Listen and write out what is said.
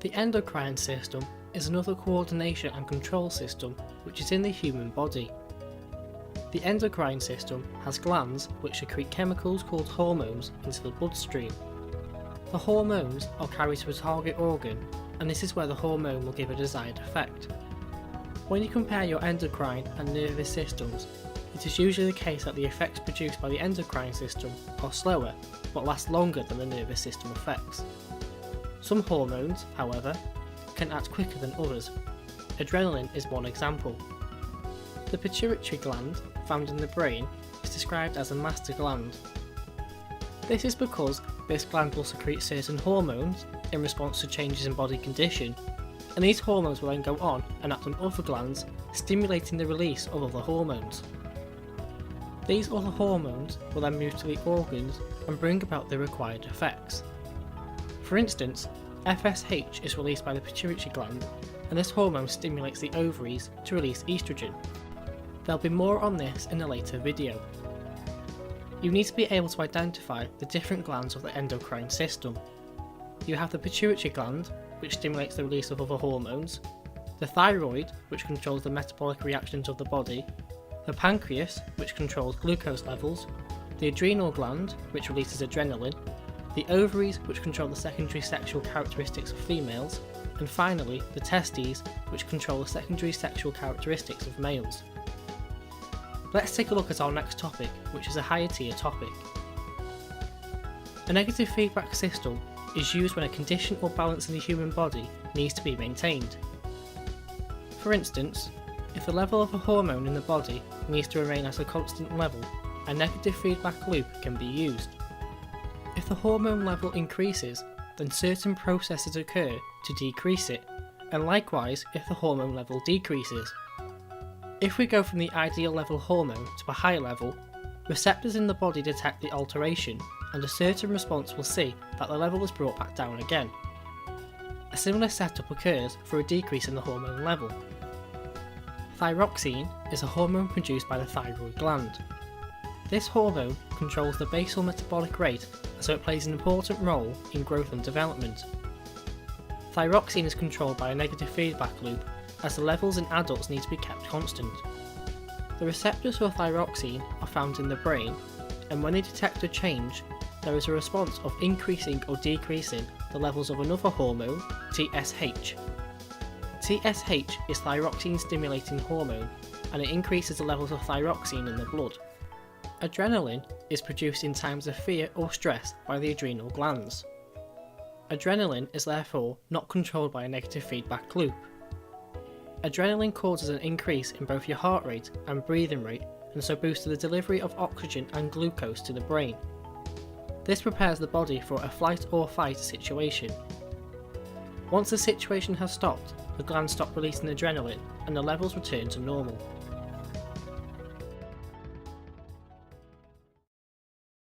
The endocrine system is another coordination and control system which is in the human body. The endocrine system has glands which secrete chemicals called hormones into the bloodstream. The hormones are carried to a target organ, and this is where the hormone will give a desired effect. When you compare your endocrine and nervous systems, it is usually the case that the effects produced by the endocrine system are slower but last longer than the nervous system effects. Some hormones, however, can act quicker than others. Adrenaline is one example. The pituitary gland, found in the brain, is described as a master gland. This is because this gland will secrete certain hormones in response to changes in body condition, and these hormones will then go on and act on other glands, stimulating the release of other hormones. These other hormones will then move to the organs and bring about the required effects. For instance, FSH is released by the pituitary gland, and this hormone stimulates the ovaries to release estrogen. There'll be more on this in a later video. You need to be able to identify the different glands of the endocrine system. You have the pituitary gland, which stimulates the release of other hormones, the thyroid, which controls the metabolic reactions of the body, the pancreas, which controls glucose levels, the adrenal gland, which releases adrenaline, the ovaries, which control the secondary sexual characteristics of females, and finally the testes, which control the secondary sexual characteristics of males. Let's take a look at our next topic, which is a higher tier topic. A negative feedback system is used when a condition or balance in the human body needs to be maintained. For instance, if the level of a hormone in the body needs to remain at a constant level, a negative feedback loop can be used. If the hormone level increases, then certain processes occur to decrease it, and likewise if the hormone level decreases. If we go from the ideal level hormone to a higher level, receptors in the body detect the alteration, and a certain response will see that the level is brought back down again. A similar setup occurs for a decrease in the hormone level. Thyroxine is a hormone produced by the thyroid gland. This hormone controls the basal metabolic rate, so it plays an important role in growth and development. Thyroxine is controlled by a negative feedback loop, as the levels in adults need to be kept constant. The receptors for thyroxine are found in the brain, and when they detect a change, there is a response of increasing or decreasing the levels of another hormone, TSH. TSH is thyroxine stimulating hormone, and it increases the levels of thyroxine in the blood. Adrenaline is produced in times of fear or stress by the adrenal glands. Adrenaline is therefore not controlled by a negative feedback loop. Adrenaline causes an increase in both your heart rate and breathing rate, and so boosts the delivery of oxygen and glucose to the brain. This prepares the body for a flight or fight situation. Once the situation has stopped, the glands stop releasing adrenaline and the levels return to normal.